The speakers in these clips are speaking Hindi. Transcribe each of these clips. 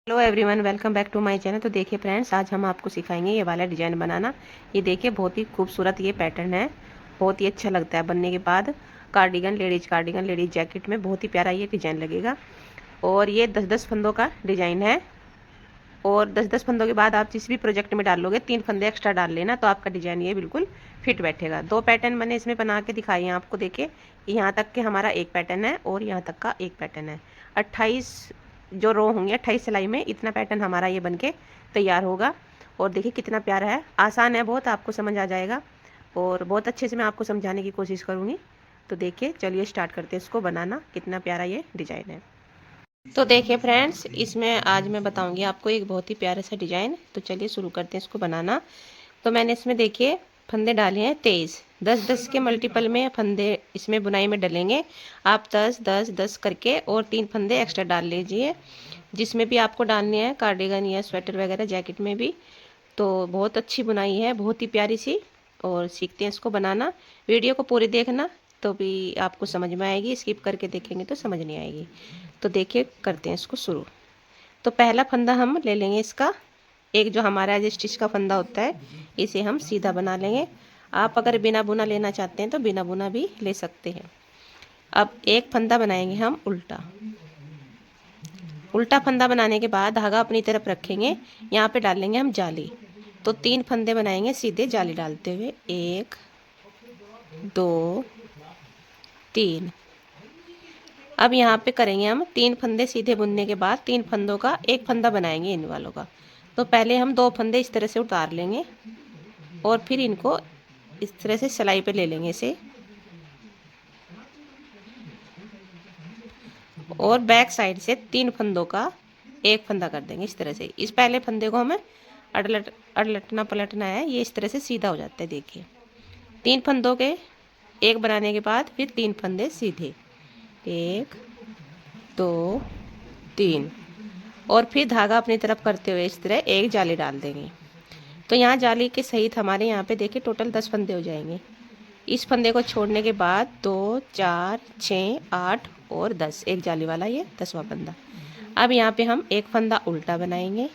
Hello everyone, welcome back to my channel. तो देखिए फ्रेंड्स, आज हम आपको सिखाएंगे ये वाला डिज़ाइन बनाना। ये देखिए बहुत ही खूबसूरत ये पैटर्न है, बहुत ही अच्छा लगता है बनने के बाद। कार्डिगन, लेडीज जैकेट में बहुत ही प्यारा ये डिज़ाइन लगेगा। और ये 10-10 फंदों का डिज़ाइन है। और 10-10 फंदों के बाद आप जिस भी प्रोजेक्ट में डाल लोगे 3 फंदे एक्स्ट्रा डाल लेना, तो आपका डिज़ाइन ये बिल्कुल फिट बैठेगा। 2 पैटर्न मैंने इसमें बना के दिखाई हैं आपको। देखिए यहाँ तक के हमारा एक पैटर्न है और यहाँ तक का एक पैटर्न है। 28 जो रो होंगे, 28 सिलाई में इतना पैटर्न हमारा ये बनके तैयार होगा। और देखिए कितना प्यारा है, आसान है बहुत, आपको समझ आ जाएगा। और बहुत अच्छे से मैं आपको समझाने की कोशिश करूँगी। तो देखिए चलिए स्टार्ट करते हैं इसको बनाना। कितना प्यारा ये डिज़ाइन है। तो देखिए फ्रेंड्स, इसमें आज मैं बताऊंगी आपको एक बहुत ही प्यारा सा डिज़ाइन। तो चलिए शुरू करते हैं इसको बनाना। तो मैंने इसमें देखिए फंदे डाले हैं 23। 10-10 के मल्टीपल में फंदे इसमें बुनाई में डलेंगे। आप 10-10-10 करके और 3 फंदे एक्स्ट्रा डाल लीजिए, जिसमें भी आपको डालने हैं, कार्डिगन या स्वेटर वगैरह जैकेट में भी। तो बहुत अच्छी बुनाई है, बहुत ही प्यारी सी। और सीखते हैं इसको बनाना। वीडियो को पूरी देखना तो भी आपको समझ में आएगी, स्किप करके देखेंगे तो समझ नहीं आएगी। तो देखिए करते हैं इसको शुरू। तो पहला फंदा हम ले लेंगे इसका, एक जो हमारा जो स्टिच का फंदा होता है, इसे हम सीधा बना लेंगे। आप अगर बिना बुना लेना चाहते हैं तो बिना बुना भी ले सकते हैं। अब एक फंदा बनाएंगे हम उल्टा। उल्टा फंदा बनाने के बाद धागा अपनी तरफ रखेंगे, यहाँ पे डालेंगे हम जाली। तो 3 फंदे बनाएंगे सीधे जाली डालते हुए, 1 2 3। अब यहाँ पे करेंगे हम 3 फंदे सीधे बुनने के बाद 3 फंदों का एक फंदा बनाएंगे इन वालों का। तो पहले हम 2 फंदे इस तरह से उतार लेंगे और फिर इनको इस तरह से सिलाई पे ले लेंगे इसे। और बैक साइड से 3 फंदों का एक फंदा कर देंगे इस तरह से। इस पहले फंदे को हमें अड़लटना पलटना है, ये इस तरह से सीधा हो जाता है। देखिए 3 फंदों के एक बनाने के बाद फिर 3 फंदे सीधे, 1 2 3। और फिर धागा अपनी तरफ करते हुए इस तरह एक जाली डाल देंगे। तो यहाँ जाली के सहित हमारे यहाँ पे देखिए टोटल 10 फंदे हो जाएंगे। इस फंदे को छोड़ने के बाद 2 4 6 8 और 10, एक जाली वाला ये 10वां फंदा। अब यहाँ पे हम एक फंदा उल्टा बनाएंगे,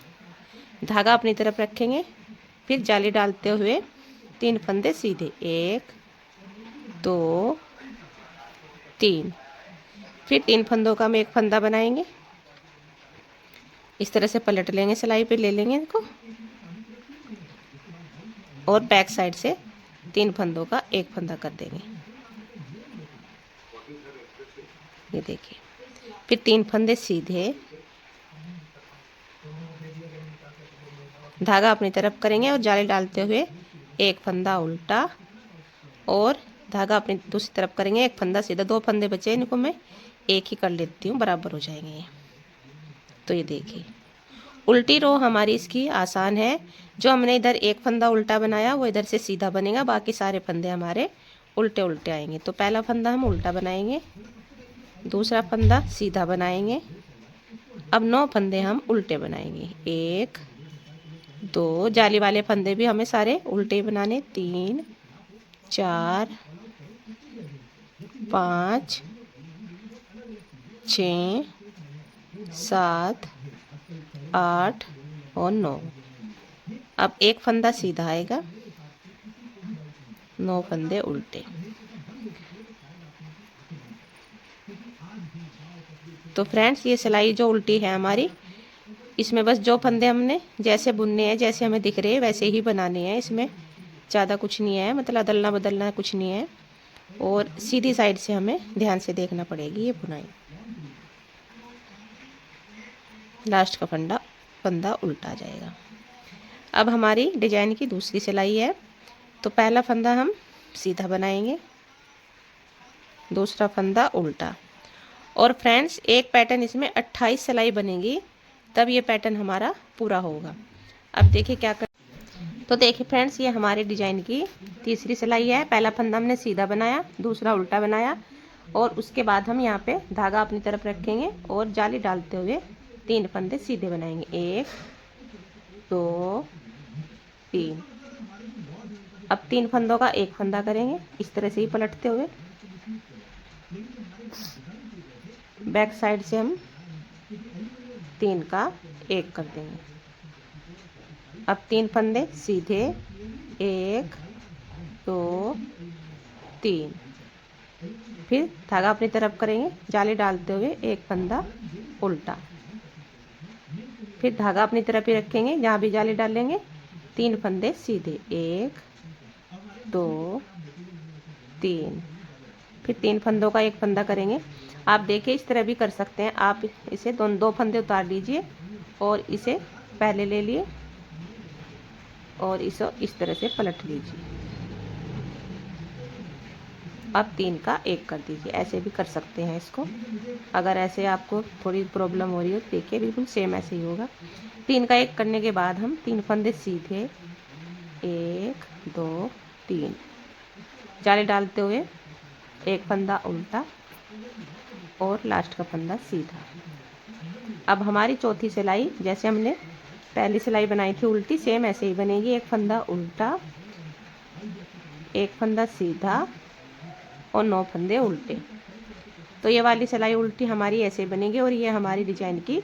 धागा अपनी तरफ रखेंगे, फिर जाली डालते हुए 3 फंदे सीधे, 1 2 3। फिर 3 फंदों का हम एक फंदा बनाएंगे, इस तरह से पलट लेंगे, सिलाई पे ले लेंगे इनको। और बैक साइड से 3 फंदों का एक फंदा कर देंगे, ये देखिए। फिर 3 फंदे सीधे, धागा अपनी तरफ करेंगे और जाली डालते हुए एक फंदा उल्टा और धागा अपनी दूसरी तरफ करेंगे, एक फंदा सीधा। 2 फंदे बचे, इनको मैं एक ही कर लेती हूँ, बराबर हो जाएंगे ये। तो ये देखिए उल्टी रो हमारी इसकी आसान है। जो हमने इधर एक फंदा उल्टा बनाया वो इधर से सीधा बनेगा, बाकी सारे फंदे हमारे उल्टे उल्टे आएंगे। तो पहला फंदा हम उल्टा बनाएंगे, दूसरा फंदा सीधा बनाएंगे। अब 9 फंदे हम उल्टे बनाएंगे, 1 2, जाली वाले फंदे भी हमें सारे उल्टे बनाने, 3 4 5 6 7 8 और 9। अब एक फंदा सीधा आएगा, 9 फंदे उल्टे। तो फ्रेंड्स ये सिलाई जो उल्टी है हमारी, इसमें बस जो फंदे हमने जैसे बुनने हैं, जैसे हमें दिख रहे हैं वैसे ही बनाने हैं। इसमें ज़्यादा कुछ नहीं है, मतलब अदलना बदलना कुछ नहीं है। और सीधी साइड से हमें ध्यान से देखना पड़ेगी ये बुनाई। लास्ट का फंदा उल्टा आ जाएगा। अब हमारी डिजाइन की दूसरी सिलाई है। तो पहला फंदा हम सीधा बनाएंगे, दूसरा फंदा उल्टा। और फ्रेंड्स एक पैटर्न इसमें 28 सिलाई बनेगी, तब ये पैटर्न हमारा पूरा होगा। अब देखिए क्या कर। तो देखिए फ्रेंड्स, ये हमारे डिजाइन की तीसरी सिलाई है। पहला फंदा हमने सीधा बनाया, दूसरा उल्टा बनाया, और उसके बाद हम यहाँ पे धागा अपनी तरफ रखेंगे और जाली डालते हुए 3 फंदे सीधे बनाएंगे, 1 2 3। अब 3 फंदों का एक फंदा करेंगे, इस तरह से ही पलटते हुए। बैक साइड से हम 3 का एक कर देंगे। अब 3 फंदे सीधे, 1 2 3। फिर धागा अपनी तरफ करेंगे, जाली डालते हुए एक फंदा उल्टा, फिर धागा अपनी तरफ ही रखेंगे, जहाँ भी जाली डालेंगे 3 फंदे सीधे, 1 2 3। फिर 3 फंदों का एक फंदा करेंगे। आप देखिए इस तरह भी कर सकते हैं, आप इसे दो फंदे उतार लीजिए और इसे पहले ले लिए और इसे इस तरह से पलट लीजिए। अब 3 का एक कर दीजिए, ऐसे भी कर सकते हैं इसको। अगर ऐसे आपको थोड़ी प्रॉब्लम हो रही हो, देखिए बिल्कुल सेम ऐसे ही होगा। 3 का एक करने के बाद हम 3 फंदे सीधे, 1 2 3, जाली डालते हुए एक फंदा उल्टा और लास्ट का फंदा सीधा। अब हमारी चौथी सिलाई जैसे हमने पहली सिलाई बनाई थी उल्टी, सेम ऐसे ही बनेगी। एक फंदा उल्टा, एक फंदा सीधा और 9 फंदे उल्टे। तो ये वाली सिलाई उल्टी हमारी ऐसे बनेगी और ये हमारी डिजाइन की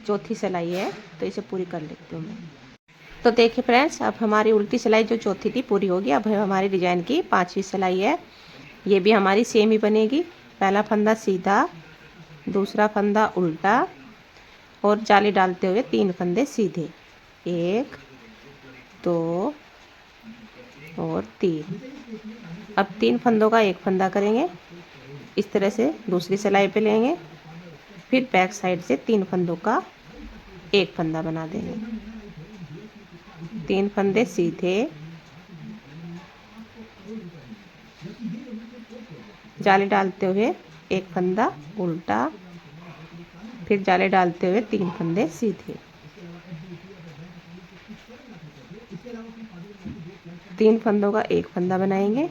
चौथी सिलाई है। तो इसे पूरी कर लेती हूँ मैं। तो देखिए फ्रेंड्स, अब हमारी उल्टी सिलाई जो चौथी थी पूरी होगी। अब हमारी डिजाइन की 5वीं सिलाई है, ये भी हमारी सेम ही बनेगी। पहला फंदा सीधा, दूसरा फंदा उल्टा और जाली डालते हुए 3 फंदे सीधे, 1 2 और 3। अब 3 फंदों का एक फंदा करेंगे, इस तरह से दूसरी सिलाई पे लेंगे, फिर बैक साइड से 3 फंदों का एक फंदा बना देंगे। 3 फंदे सीधे, जाली डालते हुए एक फंदा उल्टा, फिर जाली डालते हुए 3 फंदे सीधे, 3 फंदों का एक फंदा बनाएंगे।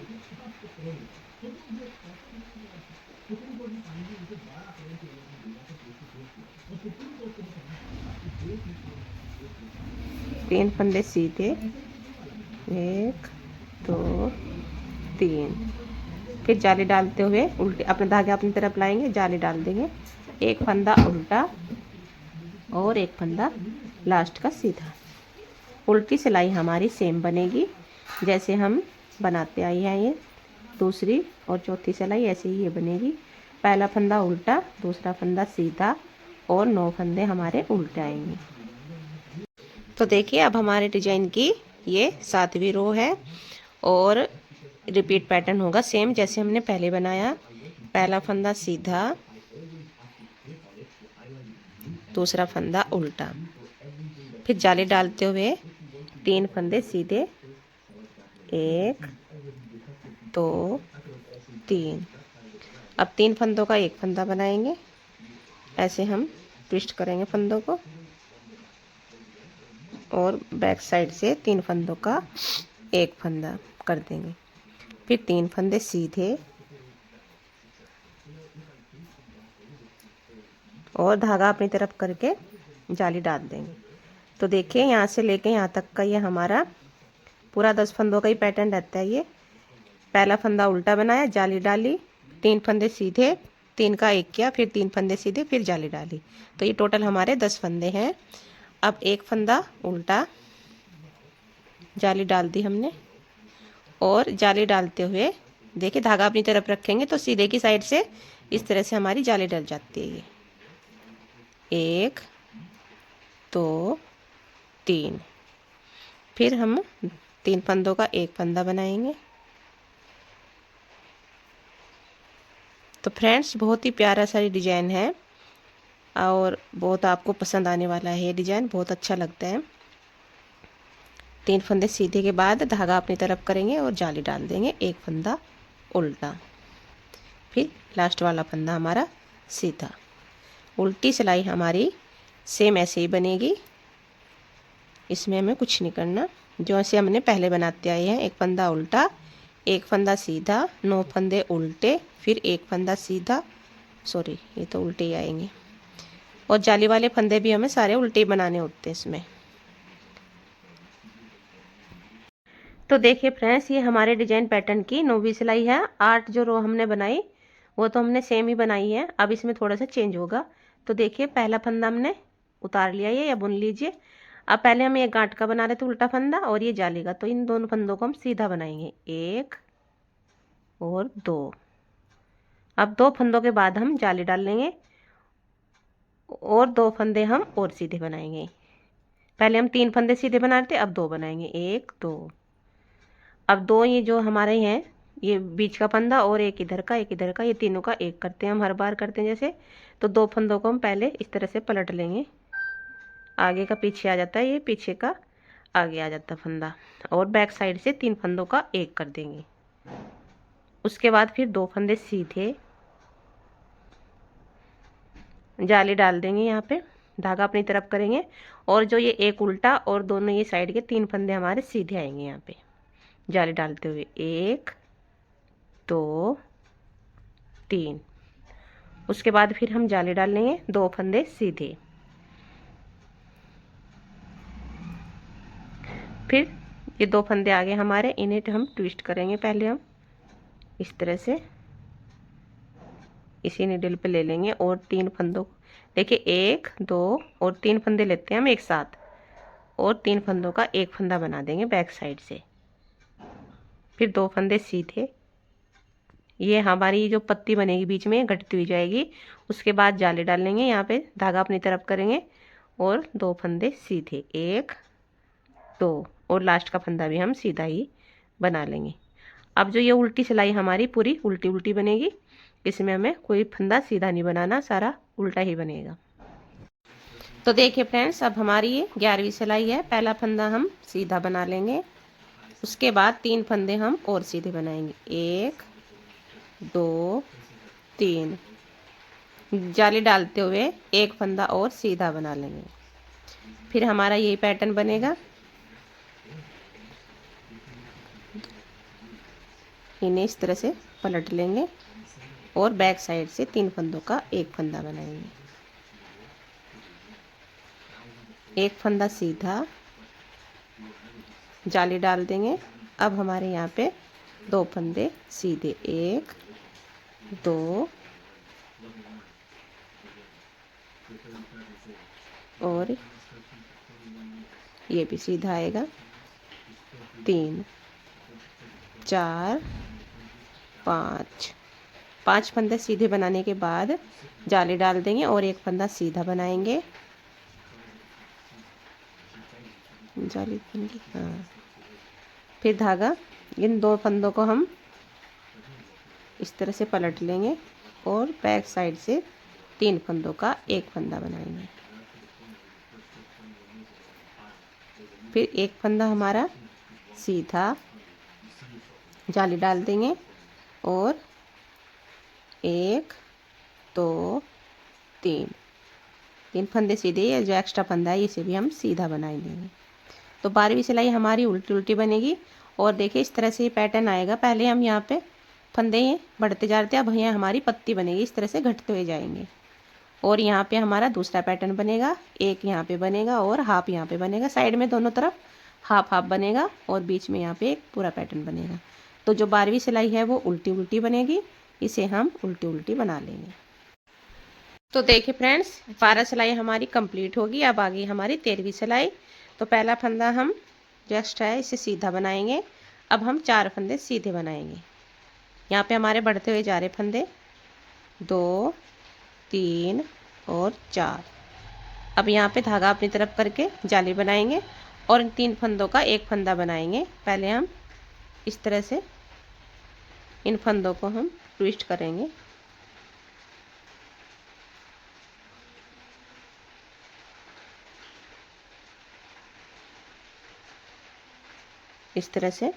तीन फंदे सीधे, 1 2 3, फिर जाली डालते हुए उल्टे अपने धागे अपनी तरफ लाएंगे, जाली डाल देंगे, एक फंदा उल्टा और एक फंदा लास्ट का सीधा। उल्टी सिलाई हमारी सेम बनेगी जैसे हम बनाते आई हैं। ये दूसरी और चौथी सिलाई ऐसे ही ये बनेगी। पहला फंदा उल्टा, दूसरा फंदा सीधा और 9 फंदे हमारे उल्टे आएंगे। तो देखिए अब हमारे डिजाइन की ये 7वीं रो है और रिपीट पैटर्न होगा सेम जैसे हमने पहले बनाया। पहला फंदा सीधा, दूसरा फंदा उल्टा, फिर जाली डालते हुए 3 फंदे सीधे, 1 2 3। अब 3 फंदों का एक फंदा बनाएंगे, ऐसे हम ट्विस्ट करेंगे फंदों को और बैक साइड से 3 फंदों का एक फंदा कर देंगे। फिर 3 फंदे सीधे और धागा अपनी तरफ करके जाली डाल देंगे। तो देखिए यहाँ से लेके यहाँ तक का ये हमारा पूरा 10 फंदों का ही पैटर्न रहता है। ये पहला फंदा उल्टा बनाया, जाली डाली, 3 फंदे सीधे, 3 का एक किया, फिर 3 फंदे सीधे, फिर जाली डाली। तो ये टोटल हमारे 10 फंदे हैं। अब एक फंदा उल्टा, जाली डाल दी हमने और जाली डालते हुए देखिए धागा अपनी तरफ रखेंगे तो सीधे की साइड से इस तरह से हमारी जाली डल जाती है। ये 1 2 3, फिर हम 3 फंदों का एक फंदा बनाएंगे। तो फ्रेंड्स बहुत ही प्यारा सा डिजाइन है और बहुत आपको पसंद आने वाला है। ये डिजाइन बहुत अच्छा लगता है। 3 फंदे सीधे के बाद धागा अपनी तरफ करेंगे और जाली डाल देंगे, एक फंदा उल्टा, फिर लास्ट वाला फंदा हमारा सीधा। उल्टी सिलाई हमारी सेम ऐसे ही बनेगी, इसमें हमें कुछ नहीं करना, जो ऐसे हमने पहले बनाते आए हैं। एक फंदा उल्टा, एक फंदा सीधा, 9 फंदे उल्टे, फिर एक फंदा सीधा, सॉरी ये तो उल्टे ही आएंगे, और जाली वाले फंदे भी हमें सारे उल्टे ही बनाने होते हैं इसमें। तो देखिए फ्रेंड्स ये हमारे डिजाइन पैटर्न की 9वीं सिलाई है। 8 जो रो हमने बनाई वो तो हमने सेम ही बनाई है, अब इसमें थोड़ा सा चेंज होगा। तो देखिए पहला फंदा हमने उतार लिया ये या बुन लीजिए। अब पहले हम ये गांठ का बना रहे थे उल्टा फंदा और ये जाली का, तो इन दोनों फंदों को हम सीधा बनाएंगे, 1 और 2। अब 2 फंदों के बाद हम जाली डाल लेंगे और 2 फंदे हम और सीधे बनाएंगे। पहले हम 3 फंदे सीधे बना रहे थे, अब 2 बनाएंगे, 1 2। अब 2 ये जो हमारे हैं, ये बीच का फंदा और एक इधर का एक इधर का, ये तीनों का एक करते हैं हम, हर बार करते हैं जैसे। तो 2 फंदों को हम पहले इस तरह से पलट लेंगे, आगे का पीछे आ जाता है, ये पीछे का आगे आ जाता है फंदा, और बैक साइड से 3 फंदों का एक कर देंगे। उसके बाद फिर 2 फंदे सीधे, जाली डाल देंगे, यहाँ पे धागा अपनी तरफ करेंगे, और जो ये एक उल्टा और दोनों ये साइड के 3 फंदे हमारे सीधे आएंगे यहाँ पे जाली डालते हुए, 1 2 3। उसके बाद फिर हम जाली डाल लेंगे, 2 फंदे सीधे, फिर ये 2 फंदे आगे हमारे, इन्हें हम ट्विस्ट करेंगे। पहले हम इस तरह से इसी नीडल पे ले लेंगे और 3 फंदों, देखिए 1 2 और 3 फंदे लेते हैं हम एक साथ, और 3 फंदों का एक फंदा बना देंगे बैक साइड से, फिर 2 फंदे सीधे, ये हमारी जो पत्ती बनेगी बीच में घटती हुई जाएगी। उसके बाद जाली डाल लेंगे, यहाँ पे धागा अपनी तरफ करेंगे और 2 फंदे सीधे, 1 2, और लास्ट का फंदा भी हम सीधा ही बना लेंगे। अब जो ये उल्टी सिलाई हमारी पूरी उल्टी उल्टी बनेगी, इसमें हमें कोई फंदा सीधा नहीं बनाना, सारा उल्टा ही बनेगा। तो देखिए फ्रेंड्स, अब हमारी ये 11वीं सिलाई है। पहला फंदा हम सीधा बना लेंगे, उसके बाद 3 फंदे हम और सीधे बनाएंगे, 1 2 3, जाली डालते हुए एक फंदा और सीधा बना लेंगे। फिर हमारा यही पैटर्न बनेगा, इन्हें इस तरह से पलट लेंगे और बैक साइड से 3 फंदों का एक फंदा बनाएंगे, एक फंदा सीधा, जाली डाल देंगे। अब हमारे यहाँ पे 2 फंदे सीधे, 1 2, और ये भी सीधा आएगा, 3 4 5। 5 फंदे सीधे बनाने के बाद जाली डाल देंगे और एक फंदा सीधा बनाएंगे, जाली बनेगी, हाँ। फिर धागा, इन 2 फंदों को हम इस तरह से पलट लेंगे और बैक साइड से 3 फंदों का एक फंदा बनाएंगे, फिर एक फंदा हमारा सीधा, जाली डाल देंगे और 1 2 3 फंदे सीधे, या जो एक्स्ट्रा फंदा है इसे भी हम सीधा बनाएंगे। तो 12वीं सिलाई हमारी उल्टी उल्टी बनेगी। और देखिए इस तरह से ये पैटर्न आएगा। पहले हम यहाँ पे फंदे बढ़ते जा रहे थे, अब यहाँ हमारी पत्ती बनेगी, इस तरह से घटते हुए जाएंगे। और यहाँ पे हमारा दूसरा पैटर्न बनेगा, एक यहाँ पे बनेगा और हाफ यहाँ पे बनेगा, साइड में दोनों तरफ हाफ हाफ बनेगा और बीच में यहाँ पे एक पूरा पैटर्न बनेगा। तो जो 12वीं सिलाई है वो उल्टी उल्टी बनेगी, इसे हम उल्टी उल्टी बना लेंगे। तो देखिए फ्रेंड्स, 12 सिलाई हमारी कंप्लीट होगी। अब आ गई हमारी 13वीं सिलाई। तो पहला फंदा हम जो एक्स्ट्रा है इसे सीधा बनाएंगे। अब हम 4 फंदे सीधे बनाएंगे। यहाँ पे हमारे बढ़ते हुए जा रहे फंदे 2 3 और 4। अब यहाँ पे धागा अपनी तरफ करके जाली बनाएंगे और इन 3 फंदों का एक फंदा बनाएंगे। पहले हम इस तरह से इन फंदों को हम ट्विस्ट करेंगे, इस तरह से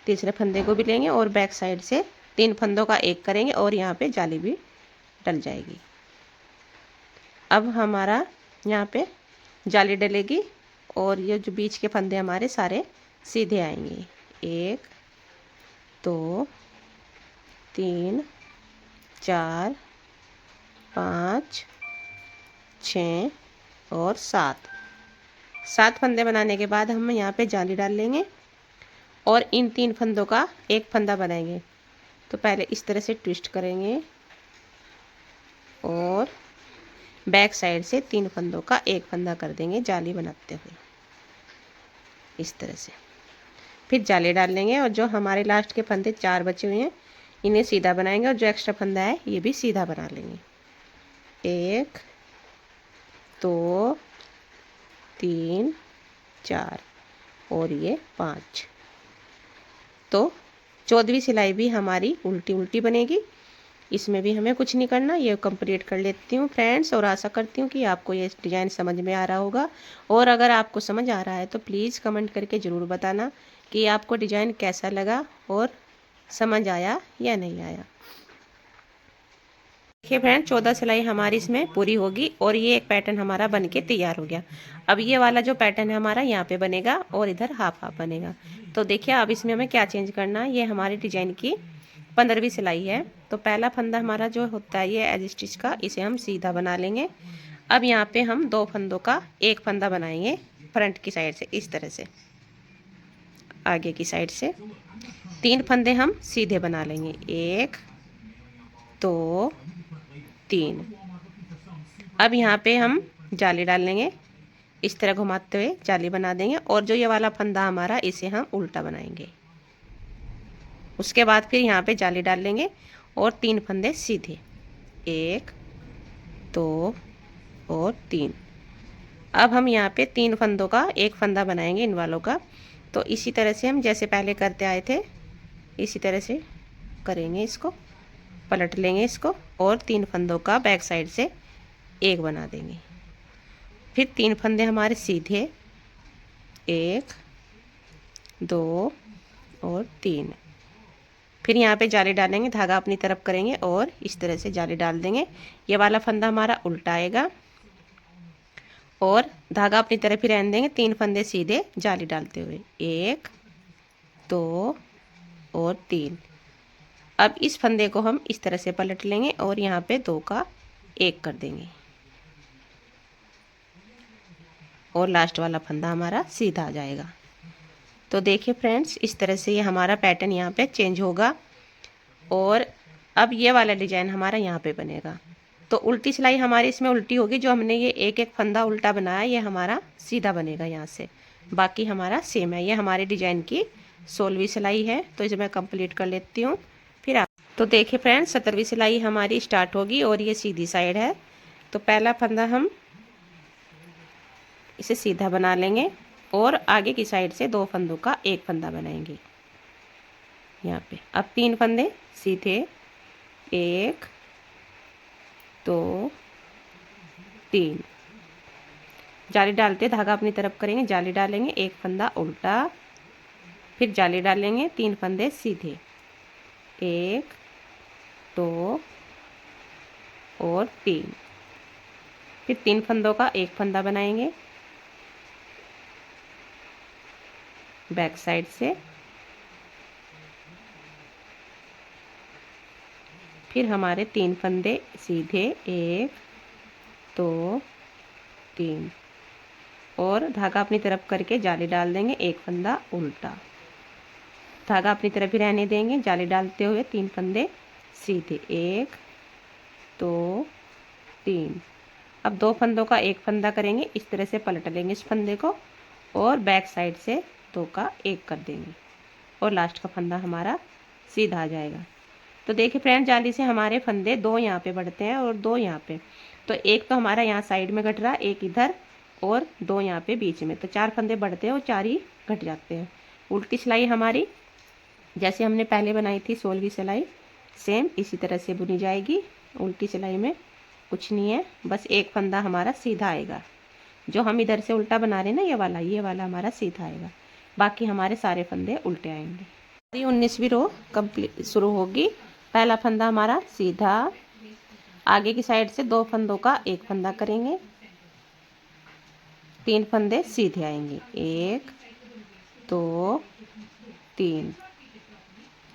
तीसरे फंदे को भी लेंगे और बैक साइड से 3 फंदों का एक करेंगे और यहाँ पे जाली भी डल जाएगी। अब हमारा यहाँ पे जाली डलेगी और ये जो बीच के फंदे हमारे सारे सीधे आएंगे। 1 2 3 4 5 6 और 7 फंदे बनाने के बाद हम यहाँ पे जाली डाल लेंगे और इन 3 फंदों का एक फंदा बनाएंगे। तो पहले इस तरह से ट्विस्ट करेंगे और बैक साइड से 3 फंदों का एक फंदा कर देंगे जाली बनाते हुए इस तरह से। फिर जाली डाल लेंगे और जो हमारे लास्ट के फंदे 4 बचे हुए हैं इन्हें सीधा बनाएंगे और जो एक्स्ट्रा फंदा है ये भी सीधा बना लेंगे। 1 2 3 4 और ये 5। तो 14वीं सिलाई भी हमारी उल्टी उल्टी बनेगी। इसमें भी हमें कुछ नहीं करना। ये कंप्लीट कर लेती हूँ फ्रेंड्स और आशा करती हूँ कि आपको ये डिज़ाइन समझ में आ रहा होगा। और अगर आपको समझ आ रहा है तो प्लीज़ कमेंट करके ज़रूर बताना कि आपको डिज़ाइन कैसा लगा और समझ आया या नहीं आया। देखिए फ्रेंड 14 सिलाई हमारी इसमें पूरी होगी और ये एक पैटर्न हमारा बनके तैयार हो गया। अब ये वाला जो पैटर्न है हमारा यहाँ पे बनेगा और इधर हाफ हाफ बनेगा। तो देखिए अब इसमें हमें क्या चेंज करना है। ये हमारी डिजाइन की 15वीं सिलाई है। तो पहला फंदा हमारा जो होता है ये एज स्टिच का, इसे हम सीधा बना लेंगे। अब यहाँ पे हम 2 फंदों का एक फंदा बनाएंगे फ्रंट की साइड से इस तरह से। आगे की साइड से 3 फंदे हम सीधे बना लेंगे, 1 2 3। अब यहाँ पे हम जाली डाल लेंगे, इस तरह घुमाते हुए जाली बना देंगे और जो ये वाला फंदा हमारा इसे हम उल्टा बनाएंगे। उसके बाद फिर यहाँ पे जाली डाल लेंगे और 3 फंदे सीधे, 1 2 और 3। अब हम यहाँ पे 3 फंदों का एक फंदा बनाएंगे इन वालों का। तो इसी तरह से हम जैसे पहले करते आए थे इसी तरह से करेंगे। इसको पलट लेंगे इसको और 3 फंदों का बैक साइड से एक बना देंगे। फिर 3 फंदे हमारे सीधे, 1 2 और 3। फिर यहाँ पे जाली डालेंगे, धागा अपनी तरफ करेंगे और इस तरह से जाली डाल देंगे। ये वाला फंदा हमारा उल्टा आएगा और धागा अपनी तरफ ही रहने देंगे। 3 फंदे सीधे जाली डालते हुए, 1 2 और 3। अब इस फंदे को हम इस तरह से पलट लेंगे और यहाँ पे 2 का 1 कर देंगे और लास्ट वाला फंदा हमारा सीधा आ जाएगा। तो देखिए फ्रेंड्स इस तरह से ये हमारा पैटर्न यहाँ पे चेंज होगा और अब ये वाला डिजाइन हमारा यहाँ पे बनेगा। तो उल्टी सिलाई हमारी इसमें उल्टी होगी। जो हमने ये एक एक फंदा उल्टा बनाया ये हमारा सीधा बनेगा यहाँ से। बाकी हमारा सेम है। ये हमारे डिजाइन की 16वीं सिलाई है। तो इसे मैं कंप्लीट कर लेती हूँ फिर आप। तो देखिए फ्रेंड्स 17वीं सिलाई हमारी स्टार्ट होगी और ये सीधी साइड है। तो पहला फंदा हम इसे सीधा बना लेंगे और आगे की साइड से 2 फंदों का एक फंदा बनाएंगे यहाँ पे। अब 3 फंदे सीधे, 1 2 3। जाली डालते धागा अपनी तरफ करेंगे, जाली डालेंगे, एक फंदा उल्टा, फिर जाली डालेंगे, 3 फंदे सीधे, 1 2 और 3। फिर 3 फंदों का एक फंदा बनाएंगे बैक साइड से। फिर हमारे 3 फंदे सीधे, 1 2 3 और धागा अपनी तरफ करके जाली डाल देंगे, एक फंदा उल्टा, धागा अपनी तरफ ही रहने देंगे। जाली डालते हुए 3 फंदे सीधे, 1 2 3। अब 2 फंदों का एक फंदा करेंगे, इस तरह से पलट लेंगे इस फंदे को और बैक साइड से 2 का 1 कर देंगे और लास्ट का फंदा हमारा सीधा आ जाएगा। तो देखिए फ्रेंड जाली से हमारे फंदे 2 यहाँ पे बढ़ते हैं और 2 यहाँ पे। तो एक तो हमारा यहाँ साइड में घट रहा, एक इधर और 2 यहाँ पे बीच में। तो 4 फंदे बढ़ते हैं और 4 ही घट जाते हैं। उल्टी सिलाई हमारी जैसे हमने पहले बनाई थी 16वीं सिलाई सेम इसी तरह से बुनी जाएगी। उल्टी सिलाई में कुछ नहीं है, बस एक फंदा हमारा सीधा आएगा। जो हम इधर से उल्टा बना रहे हैं ना ये वाला हमारा सीधा आएगा। बाकी हमारे सारे फंदे उल्टे आएंगे। 19वीं रो कंप्लीट शुरू होगी। पहला फंदा हमारा सीधा, आगे की साइड से 2 फंदों का एक फंदा करेंगे, 3 फंदे सीधे आएंगे, 1 2 3।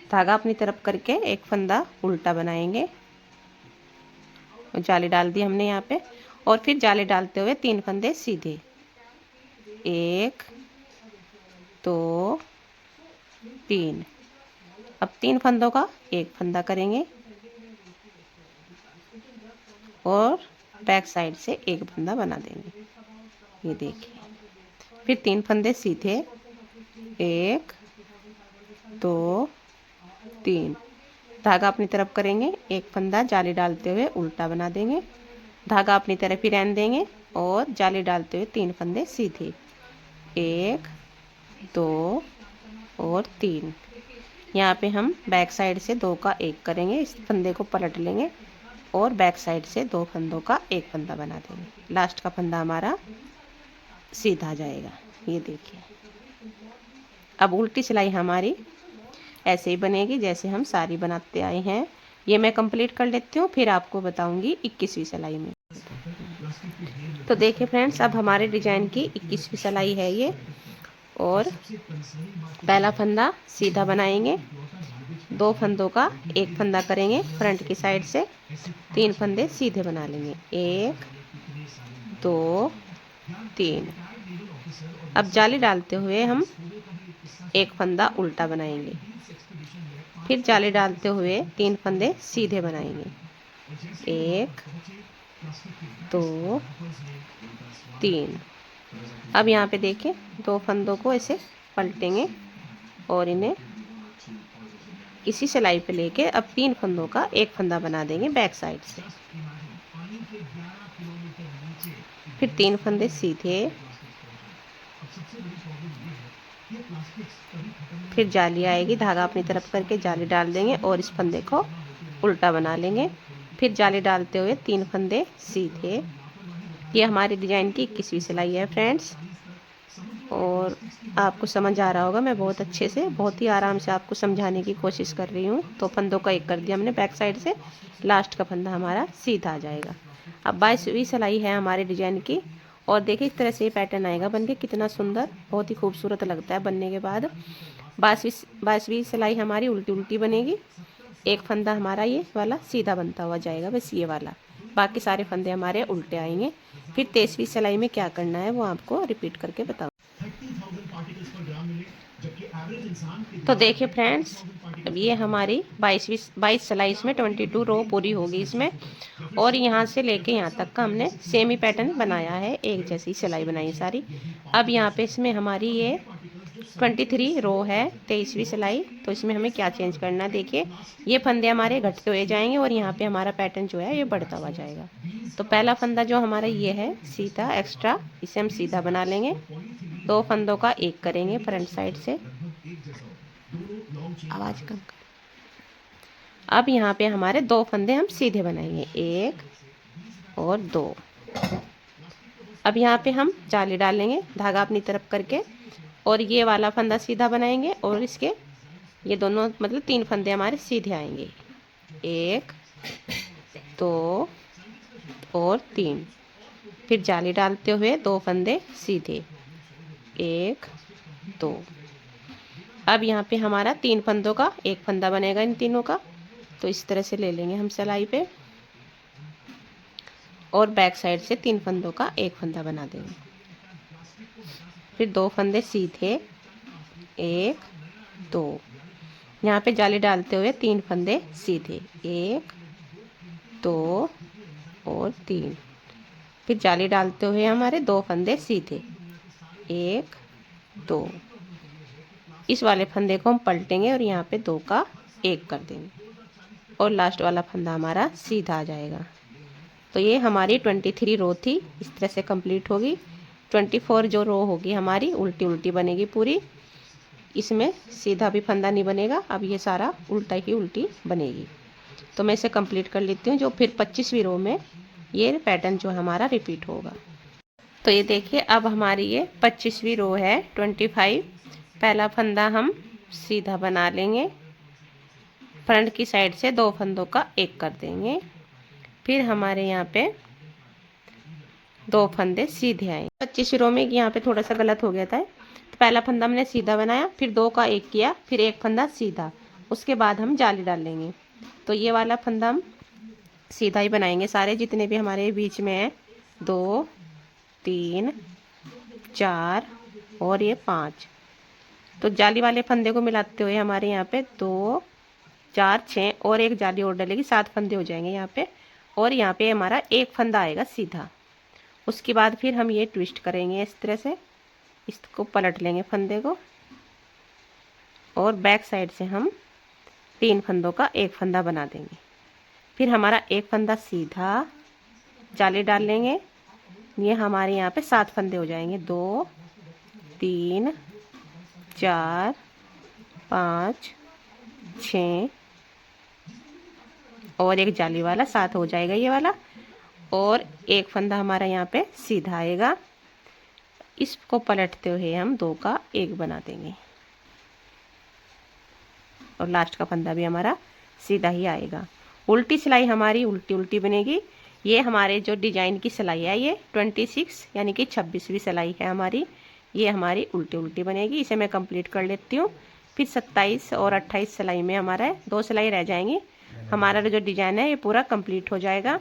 धागा अपनी तरफ करके एक फंदा उल्टा बनाएंगे और जाली डाल दी हमने यहाँ पे और फिर जाली डालते हुए 3 फंदे सीधे, 1 2 3। अब 3 फंदों का एक फंदा करेंगे और बैक साइड से एक फंदा बना देंगे। ये देखिए, फिर 3 फंदे सीधे, 1 2 3, धागा अपनी तरफ करेंगे, एक फंदा जाली डालते हुए उल्टा बना देंगे, धागा अपनी तरफ ही रहने देंगे और जाली डालते हुए 3 फंदे सीधे, 1 2 और 3। यहाँ पे हम बैक साइड से 2 का 1 करेंगे, इस फंदे को पलट लेंगे और बैक साइड से 2 फंदों का 1 फंदा बना देंगे। लास्ट का फंदा हमारा सीधा जाएगा। ये देखिए, अब उल्टी सिलाई हमारी ऐसे ही बनेगी जैसे हम सारी बनाते आए हैं। ये मैं कंप्लीट कर लेती हूँ, फिर आपको बताऊंगी 21वीं सिलाई में। तो देखिए फ्रेंड्स, अब हमारे डिजाइन की 21वीं सिलाई है ये। और पहला फंदा सीधा बनाएंगे, 2 फंदों का 1 फंदा करेंगे फ्रंट की साइड से, 3 फंदे सीधे बना लेंगे, 1 2 3। अब जाली डालते हुए हम 1 फंदा उल्टा बनाएंगे, फिर जाली डालते हुए 3 फंदे सीधे बनाएंगे, 1 2 3। अब यहाँ पे देखिए, 2 फंदों को ऐसे पलटेंगे और इन्हें इसी सिलाई पे लेके अब 3 फंदों का 1 फंदा बना देंगे बैक साइड से, फिर 3 फंदे सीधे, फिर जाली आएगी, धागा अपनी तरफ करके जाली डाल देंगे और इस फंदे को उल्टा बना लेंगे, फिर जाली डालते हुए 3 फंदे सीधे। ये हमारी डिजाइन की 21वीं सिलाई है फ्रेंड्स, और आपको समझ आ रहा होगा, मैं बहुत अच्छे से बहुत ही आराम से आपको समझाने की कोशिश कर रही हूँ। तो फंदों का 1 कर दिया हमने बैक साइड से, लास्ट का फंदा हमारा सीधा आ जाएगा। अब 22वीं सिलाई है हमारे डिजाइन की, और देखिए इस तरह से ये पैटर्न आएगा बनके, कितना सुंदर, बहुत ही खूबसूरत लगता है बनने के बाद। 22वीं सिलाई हमारी उल्टी उल्टी बनेगी, 1 फंदा हमारा ये वाला सीधा बनता हुआ जाएगा, बस ये वाला, बाकी सारे फंदे हमारे उल्टे आएंगे। फिर 23वीं सिलाई में क्या करना है वो आपको रिपीट करके बताऊँ। तो देखिए फ्रेंड्स, अब ये हमारी 22 सिलाई इसमें 22 रो पूरी होगी इसमें, और यहाँ से लेके यहाँ तक का हमने सेम ही पैटर्न बनाया है, एक जैसी सिलाई बनाई सारी। अब यहाँ पे इसमें हमारी ये 23 रो है 23वीं सिलाई, तो इसमें हमें क्या चेंज करना है, देखिए ये फंदे हमारे घटते हुए जाएंगे और यहाँ पे हमारा पैटर्न जो है ये बढ़ता हुआ जाएगा। तो पहला फंदा जो हमारा ये है सीधा एक्स्ट्रा, इसे हम सीधा बना लेंगे, 2 फंदों का 1 करेंगे फ्रंट साइड से, आवाज कम कर। अब यहाँ पे हमारे 2 फंदे हम सीधे बनाएंगे, 1 और 2। अब यहाँ पे हम जाली डालेंगे, धागा अपनी तरफ करके, और ये वाला फंदा सीधा बनाएंगे और इसके ये दोनों मतलब 3 फंदे हमारे सीधे आएंगे, 1 2 और 3। फिर जाली डालते हुए 2 फंदे सीधे, 1 2। अब यहाँ पे हमारा 3 फंदों का 1 फंदा बनेगा इन तीनों का, तो इस तरह से ले लेंगे हम सिलाई पे, और बैक साइड से 3 फंदों का 1 फंदा बना देंगे, फिर 2 फंदे सीधे, 1 2। यहाँ पे जाली डालते हुए 3 फंदे सीधे, 1 2 और 3। फिर जाली डालते हुए हमारे 2 फंदे सीधे, 1 2। इस वाले फंदे को हम पलटेंगे और यहाँ पे 2 का 1 कर देंगे, और लास्ट वाला फंदा हमारा सीधा आ जाएगा। तो ये हमारी 23 रो थी, इस तरह से कंप्लीट होगी। 24 जो रो होगी हमारी उल्टी उल्टी बनेगी पूरी, इसमें सीधा भी फंदा नहीं बनेगा, अब ये सारा उल्टा ही उल्टी बनेगी। तो मैं इसे कंप्लीट कर लेती हूँ, जो फिर 25वीं रो में ये पैटर्न जो हमारा रिपीट होगा। तो ये देखिए, अब हमारी ये 25वीं रो है 25। पहला फंदा हम सीधा बना लेंगे, फ्रंट की साइड से 2 फंदों का 1 कर देंगे, फिर हमारे यहाँ पे 2 फंदे सीधे आए। 25 रो में यहाँ पे थोड़ा सा गलत हो गया था, तो पहला फंदा हमने सीधा बनाया, फिर 2 का 1 किया, फिर 1 फंदा सीधा, उसके बाद हम जाली डाल लेंगे। तो ये वाला फंदा हम सीधा ही बनाएंगे, सारे जितने भी हमारे बीच में है, 2 3 4 और ये 5। तो जाली वाले फंदे को मिलाते हुए हमारे यहाँ पे 2 4 6 और एक जाली और डलेगी, 7 फंदे हो जाएंगे यहाँ पे। और यहाँ पे हमारा एक फंदा आएगा सीधा। उसके बाद फिर हम ये ट्विस्ट करेंगे इस तरह से, इसको पलट लेंगे फंदे को, और बैक साइड से हम 3 फंदों का एक फंदा बना देंगे। फिर हमारा एक फंदा सीधा जाली डाल लेंगे। ये हमारे यहाँ पे 7 फंदे हो जाएंगे, 2 3 4 5 6 और एक जाली वाला 7 हो जाएगा ये वाला, और एक फंदा हमारा यहाँ पे सीधा आएगा। इसको पलटते हुए हम 2 का 1 बना देंगे, और लास्ट का फंदा भी हमारा सीधा ही आएगा। उल्टी सिलाई हमारी उल्टी उल्टी बनेगी। ये हमारे जो डिजाइन की सिलाई है ये 26 यानी कि 26वीं सिलाई है हमारी, ये हमारी उल्टी उल्टी बनेगी। इसे मैं कंप्लीट कर लेती हूँ। फिर 27 और 28 सिलाई में हमारा 2 सिलाई रह जाएंगी, हमारा जो डिजाइन है ये पूरा कंप्लीट हो जाएगा।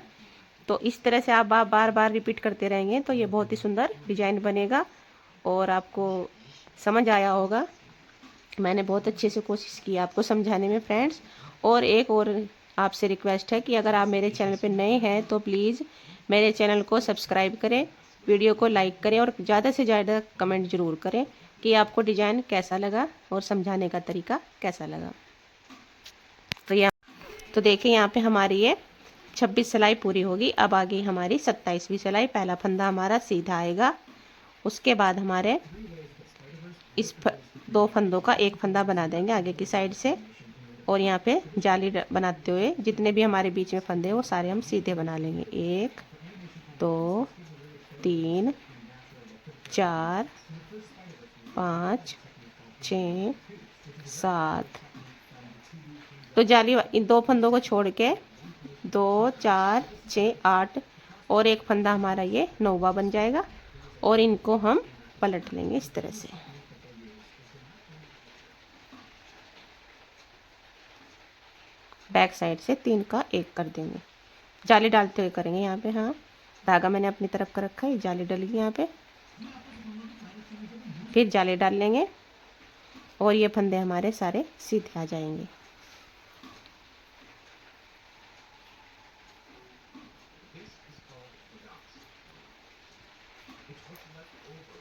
तो इस तरह से आप बार बार रिपीट करते रहेंगे तो ये बहुत ही सुंदर डिजाइन बनेगा, और आपको समझ आया होगा। मैंने बहुत अच्छे से कोशिश की आपको समझाने में फ्रेंड्स। और एक और आपसे रिक्वेस्ट है कि अगर आप मेरे चैनल पे नए हैं तो प्लीज़ मेरे चैनल को सब्सक्राइब करें, वीडियो को लाइक करें, और ज़्यादा से ज़्यादा कमेंट ज़रूर करें कि आपको डिज़ाइन कैसा लगा और समझाने का तरीका कैसा लगा। तो देखिए यहाँ पे हमारी ये 26 सिलाई पूरी होगी। अब आगे हमारी 27वीं सिलाई। पहला फंदा हमारा सीधा आएगा, उसके बाद हमारे इस 2 फंदों का एक फंदा बना देंगे आगे की साइड से, और यहाँ पे जाली बनाते हुए जितने भी हमारे बीच में फंदे वो सारे हम सीधे बना लेंगे। 1 2 3 4 5 6 7। तो जाली इन 2 फंदों को छोड़ के 2 4 6 8 और एक फंदा हमारा ये 9वां बन जाएगा, और इनको हम पलट लेंगे इस तरह से। बैक साइड से 3 का 1 कर देंगे, जाली डालते हुए करेंगे यहाँ पे। हाँ, धागा मैंने अपनी तरफ का रखा है, जाली डलेगी यहाँ पे। फिर जाली डाल लेंगे और ये फंदे हमारे सारे सीधे आ जाएंगे।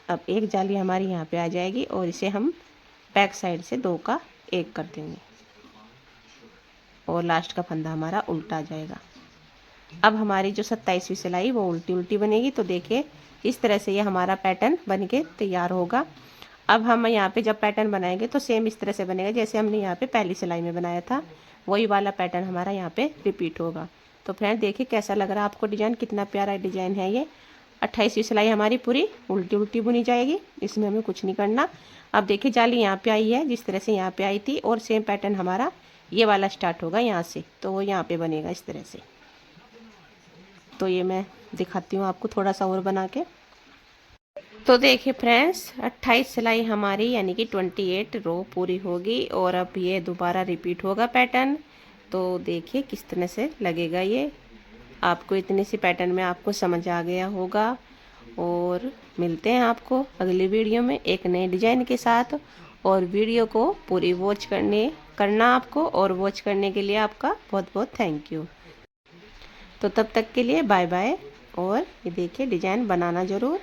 अब एक जाली हमारी यहाँ पे आ जाएगी, और इसे हम बैक साइड से 2 का 1 कर देंगे, और लास्ट का फंदा हमारा उल्टा आ जाएगा। अब हमारी जो 27वीं सिलाई वो उल्टी उल्टी बनेगी। तो देखिए इस तरह से ये हमारा पैटर्न बन के तैयार होगा। अब हम यहाँ पे जब पैटर्न बनाएंगे तो सेम इस तरह से बनेगा जैसे हमने यहाँ पे पहली सिलाई में बनाया था, वही वाला पैटर्न हमारा यहाँ पे रिपीट होगा। तो फ्रेंड देखिए कैसा लग रहा है आपको डिजाइन, कितना प्यारा डिजाइन है ये। 28वीं सिलाई हमारी पूरी उल्टी उल्टी बुनी जाएगी, इसमें हमें कुछ नहीं करना। अब देखिए जाली यहाँ पे आई है जिस तरह से यहाँ पे आई थी, और सेम पैटर्न हमारा ये वाला स्टार्ट होगा यहाँ से, तो वो यहाँ पे बनेगा इस तरह से। तो ये मैं दिखाती हूँ आपको थोड़ा सा और बना के। तो देखिए फ्रेंड्स 28 सिलाई हमारी यानी कि 28 रो पूरी होगी, और अब ये दोबारा रिपीट होगा पैटर्न। तो देखिए किस तरह से लगेगा ये, आपको इतने सी पैटर्न में आपको समझ आ गया होगा। और मिलते हैं आपको अगली वीडियो में एक नए डिजाइन के साथ, और वीडियो को पूरी वॉच करना आपको, और वॉच करने के लिए आपका बहुत बहुत थैंक यू। तो तब तक के लिए बाय बाय, और ये देखिए डिजाइन बनाना ज़रूर।